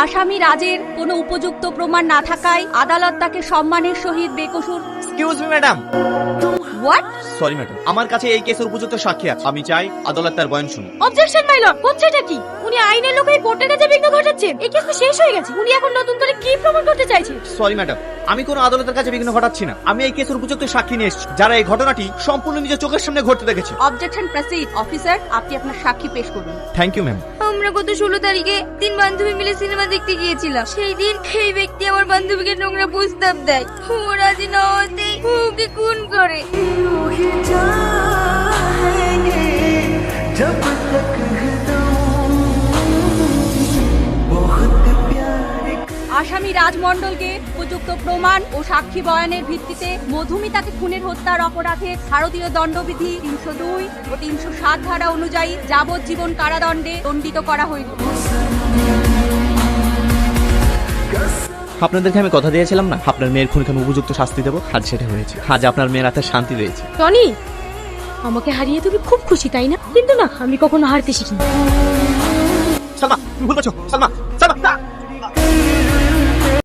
আসামি রাজের কোনো উপযুক্ত প্রমাণ না থাকায় আদালত তাকে সম্মানের সহিত বেকসুর। Excuse me madam. What? Sorry madam, আমার কাছে এই কেসের উপযুক্ত সাক্ষী আছে, আমি চাই আদালত তার বয়ান শুনুন। Objection my lord. হচ্ছেটা কি? উনি আইনের লোক এই কোর্টের কাছে বিঘ্ন ঘটাচ্ছেন। এই কেস তো শেষ হয়ে গেছে। উনি এখন নতুন করে কি প্রমাণ করতে চাইছেন? সরি ম্যাডাম, আমি কোনো আদালতের কাছে বিঘ্ন ঘটাচ্ছি না। আমি এই কেসের উপযুক্ত সাক্ষী নিয়ে এসেছি, যারা এই ঘটনাটি সম্পূর্ণ নিজের চোখের সামনে ঘটতে দেখেছে। Objection proceed. অফিসার, আপনি আপনার সাক্ষী পেশ করুন। Thank you ma'am. আমরা গত 16 তারিখে 3 বান্ধবী মিলে সিনেমা দেখতে গিয়েছিলাম। সেই দিন এই ব্যক্তি আমার বান্ধবীকে নোংরা প্রস্তাব দেয়। ও রাজি না হতেই ওকে খুন করে। আসামি রাজমণ্ডলকে উপযুক্ত প্রমাণ ও সাক্ষী বয়ানের ভিত্তিতে মধুমিতাকে খুনের হত্যার অপরাধে ভারতীয় দণ্ডবিধি 302 ও 307 ধারা অনুযায়ী যাবজ্জীবন কারাদণ্ডে দণ্ডিত করা হইল। আপনাদেরকে আমি কথা দিয়েছিলাম না, আপনার মেয়ের খুনকে আমি উপযুক্ত শাস্তি দেবো, আজ সেটা হয়েছে। আজ আপনার মেয়ের হাতে শান্তি রয়েছে। টনি, আমাকে হারিয়ে তুমি খুব খুশি তাই না? কিন্তু না, আমি কখনো হারতে শিখিনি। সালমা, তুমি ভুল করছো। সালমা, সালমা।